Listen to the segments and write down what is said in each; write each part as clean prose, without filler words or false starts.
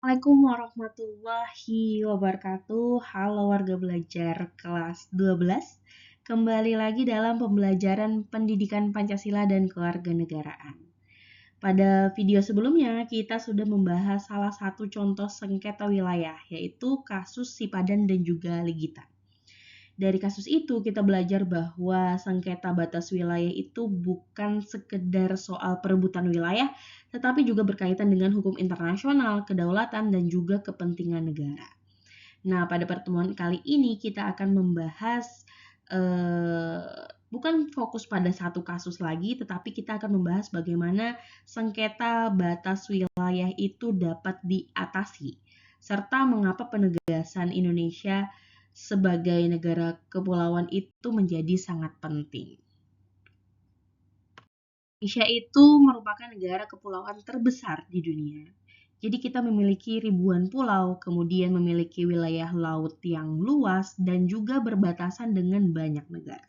Assalamualaikum warahmatullahi wabarakatuh. Halo warga belajar kelas 12. Kembali lagi dalam pembelajaran pendidikan Pancasila dan kewarganegaraan. Pada video sebelumnya kita sudah membahas salah satu contoh sengketa wilayah, yaitu kasus Sipadan dan juga Ligitan. Dari kasus itu kita belajar bahwa sengketa batas wilayah itu bukan sekedar soal perebutan wilayah, tetapi juga berkaitan dengan hukum internasional, kedaulatan, dan juga kepentingan negara. Nah, pada pertemuan kali ini kita akan membahas bukan fokus pada satu kasus lagi, tetapi kita akan membahas bagaimana sengketa batas wilayah itu dapat diatasi, serta mengapa penegasan Indonesia sebagai negara kepulauan itu menjadi sangat penting. Indonesia itu merupakan negara kepulauan terbesar di dunia. Jadi kita memiliki ribuan pulau, kemudian memiliki wilayah laut yang luas dan juga berbatasan dengan banyak negara.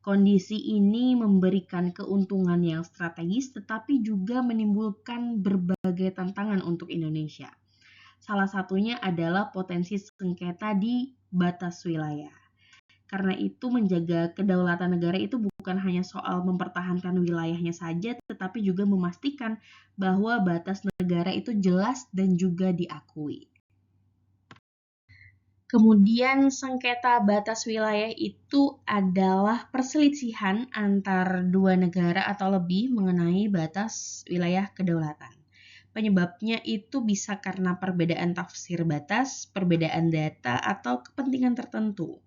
Kondisi ini memberikan keuntungan yang strategis tetapi juga menimbulkan berbagai tantangan untuk Indonesia. Salah satunya adalah potensi sengketa di batas wilayah. Karena itu menjaga kedaulatan negara itu bukan hanya soal mempertahankan wilayahnya saja, tetapi juga memastikan bahwa batas negara itu jelas dan juga diakui. Kemudian sengketa batas wilayah itu adalah perselisihan antar dua negara atau lebih mengenai batas wilayah kedaulatan. Penyebabnya itu bisa karena perbedaan tafsir batas, perbedaan data, atau kepentingan tertentu.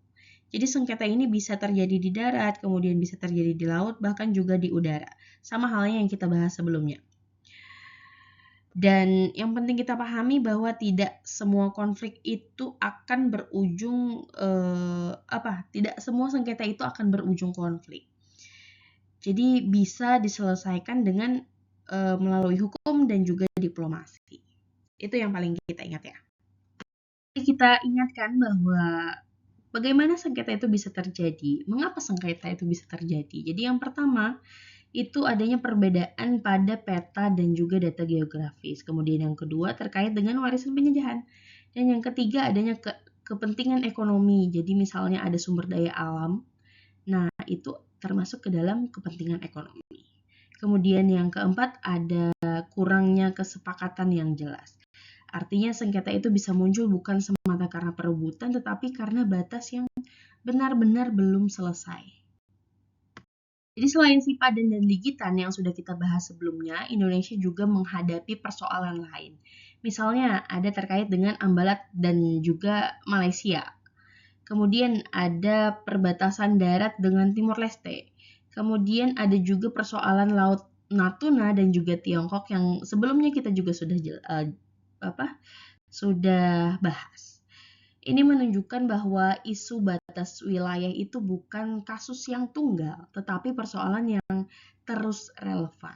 Jadi sengketa ini bisa terjadi di darat, kemudian bisa terjadi di laut, bahkan juga di udara. Sama halnya yang kita bahas sebelumnya. Dan yang penting kita pahami bahwa tidak semua konflik itu akan berujung tidak semua sengketa itu akan berujung konflik. Jadi bisa diselesaikan dengan melalui hukum dan juga diplomasi. Itu yang paling kita ingat ya. Kita ingatkan bahwa bagaimana sengketa itu bisa terjadi? Mengapa sengketa itu bisa terjadi? Jadi yang pertama itu adanya perbedaan pada peta dan juga data geografis. Kemudian yang kedua terkait dengan warisan penjajahan. Dan yang ketiga adanya kepentingan ekonomi. Jadi misalnya ada sumber daya alam. Nah, itu termasuk ke dalam kepentingan ekonomi. Kemudian yang keempat ada kurangnya kesepakatan yang jelas. Artinya sengketa itu bisa muncul bukan semata karena perebutan, tetapi karena batas yang benar-benar belum selesai. Jadi selain Sipadan dan Ligitan yang sudah kita bahas sebelumnya, Indonesia juga menghadapi persoalan lain. Misalnya ada terkait dengan Ambalat dan juga Malaysia. Kemudian ada perbatasan darat dengan Timor Leste. Kemudian ada juga persoalan Laut Natuna dan juga Tiongkok yang sebelumnya kita juga sudah bahas. Ini menunjukkan bahwa isu batas wilayah itu bukan kasus yang tunggal, tetapi persoalan yang terus relevan.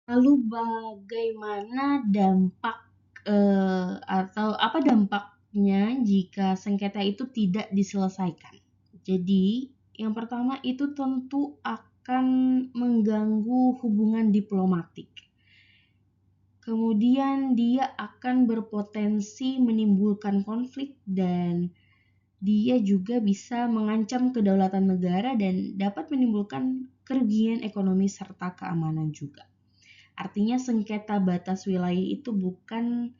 Lalu bagaimana dampak atau apa dampaknya jika sengketa itu tidak diselesaikan? Jadi, yang pertama itu tentu akan mengganggu hubungan diplomatik. Kemudian dia akan berpotensi menimbulkan konflik dan dia juga bisa mengancam kedaulatan negara dan dapat menimbulkan kerugian ekonomi serta keamanan juga. Artinya sengketa batas wilayah itu bukan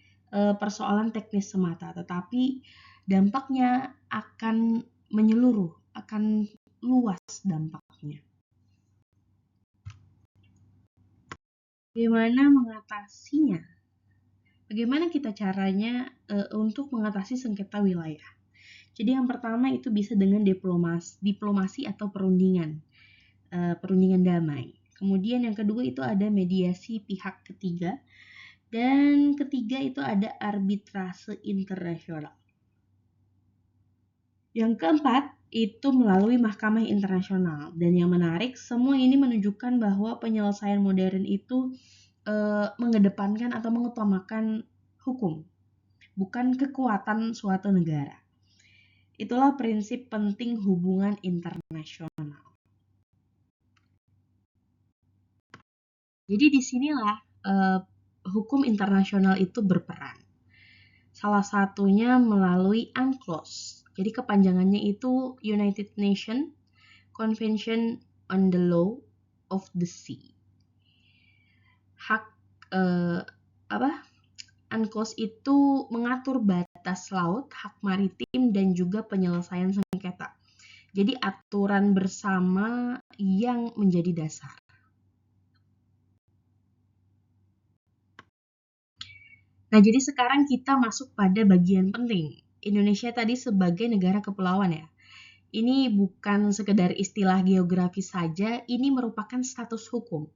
persoalan teknis semata, tetapi dampaknya akan menyeluruh, akan luas dampaknya. Bagaimana mengatasinya? Bagaimana kita caranya untuk mengatasi sengketa wilayah? Jadi yang pertama itu bisa dengan diplomasi atau perundingan damai. Kemudian yang kedua itu ada mediasi pihak ketiga. Dan ketiga itu ada arbitrase internasional. Yang keempat itu melalui mahkamah internasional. Dan yang menarik, semua ini menunjukkan bahwa penyelesaian modern itu mengedepankan atau mengutamakan hukum, bukan kekuatan suatu negara. Itulah prinsip penting hubungan internasional. Jadi disinilah hukum internasional itu berperan. Salah satunya melalui UNCLOS. Jadi kepanjangannya itu United Nations Convention on the Law of the Sea. UNCLOS itu mengatur batas laut, hak maritim, dan juga penyelesaian sengketa. Jadi aturan bersama yang menjadi dasar. Nah, jadi sekarang kita masuk pada bagian penting. Indonesia tadi sebagai negara kepulauan ya. Ini bukan sekedar istilah geografis saja, ini merupakan status hukum.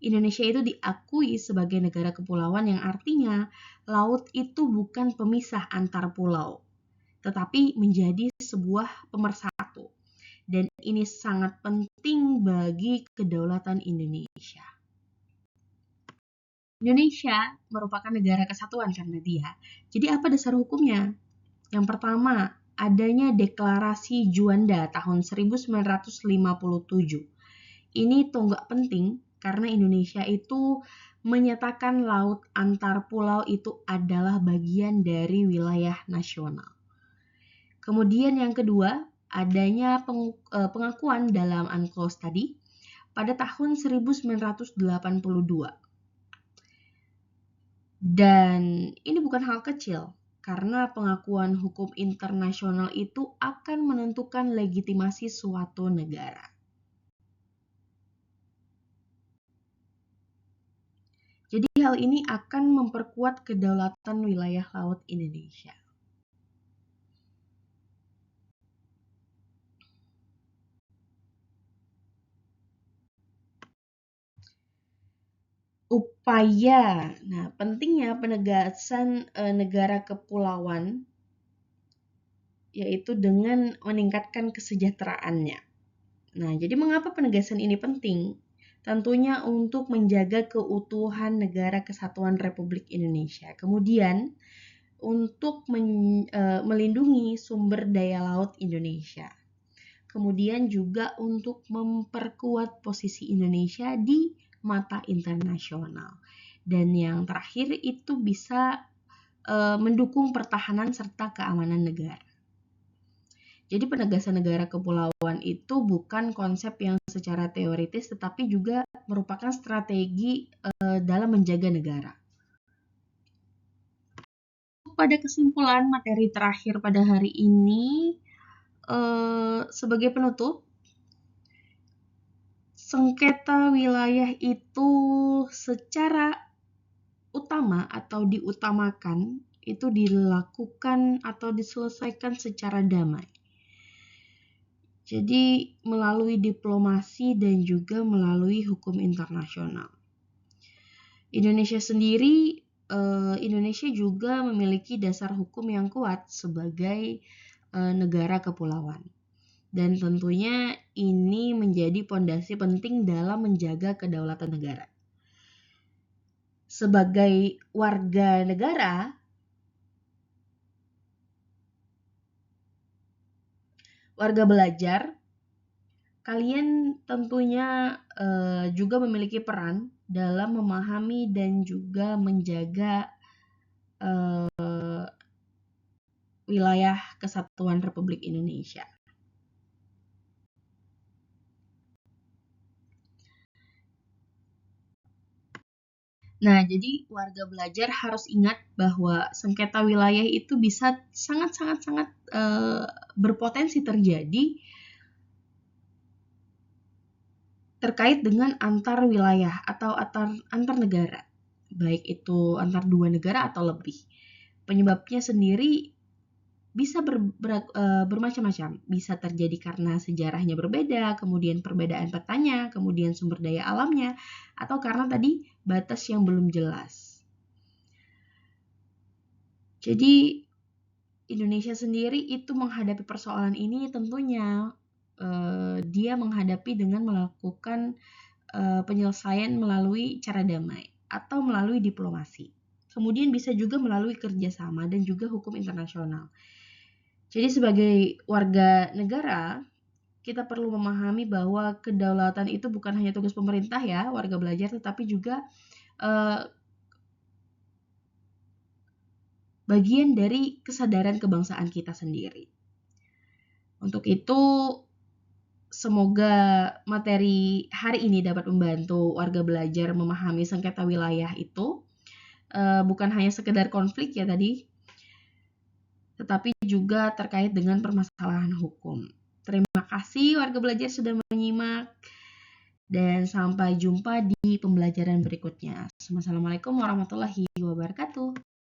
Indonesia itu diakui sebagai negara kepulauan yang artinya laut itu bukan pemisah antar pulau, tetapi menjadi sebuah pemersatu. Dan ini sangat penting bagi kedaulatan Indonesia. Indonesia merupakan negara kesatuan kan tadi ya. Jadi apa dasar hukumnya? Yang pertama, adanya Deklarasi Juanda tahun 1957. Ini tonggak penting karena Indonesia itu menyatakan laut antar pulau itu adalah bagian dari wilayah nasional. Kemudian yang kedua, adanya pengakuan dalam UNCLOS tadi pada tahun 1982. Dan ini bukan hal kecil, karena pengakuan hukum internasional itu akan menentukan legitimasi suatu negara. Jadi hal ini akan memperkuat kedaulatan wilayah laut Indonesia. Upaya, nah pentingnya penegasan negara kepulauan yaitu dengan meningkatkan kesejahteraannya. Nah, jadi mengapa penegasan ini penting? Tentunya untuk menjaga keutuhan negara kesatuan Republik Indonesia. Kemudian untuk melindungi sumber daya laut Indonesia. Kemudian juga untuk memperkuat posisi Indonesia di mata internasional. Dan yang terakhir itu bisa mendukung pertahanan serta keamanan negara. Jadi penegasan negara kepulauan itu bukan konsep yang secara teoritis tetapi juga merupakan strategi dalam menjaga negara. Pada kesimpulan materi terakhir pada hari ini, sebagai penutup, sengketa wilayah itu secara utama atau diutamakan itu dilakukan atau diselesaikan secara damai. Jadi melalui diplomasi dan juga melalui hukum internasional. Indonesia juga memiliki dasar hukum yang kuat sebagai negara kepulauan. Dan tentunya ini menjadi pondasi penting dalam menjaga kedaulatan negara. Sebagai warga negara belajar, kalian tentunya juga memiliki peran dalam memahami dan juga menjaga wilayah kesatuan Republik Indonesia. Nah, jadi warga belajar harus ingat bahwa sengketa wilayah itu bisa sangat berpotensi terjadi terkait dengan antar wilayah atau antar negara, baik itu antar dua negara atau lebih. Penyebabnya sendiri bisa bermacam-macam, bisa terjadi karena sejarahnya berbeda, kemudian perbedaan petanya, kemudian sumber daya alamnya, atau karena tadi batas yang belum jelas. Jadi Indonesia sendiri itu menghadapi persoalan ini tentunya dia menghadapi dengan melakukan penyelesaian melalui cara damai atau melalui diplomasi. Kemudian bisa juga melalui kerjasama dan juga hukum internasional. Jadi sebagai warga negara, kita perlu memahami bahwa kedaulatan itu bukan hanya tugas pemerintah ya, warga belajar, tetapi juga bagian dari kesadaran kebangsaan kita sendiri. Untuk itu, semoga materi hari ini dapat membantu warga belajar memahami sengketa wilayah itu bukan hanya sekedar konflik ya tadi, tetapi juga terkait dengan permasalahan hukum. Terima kasih warga belajar sudah menyimak dan sampai jumpa di pembelajaran berikutnya. Wassalamualaikum warahmatullahi wabarakatuh.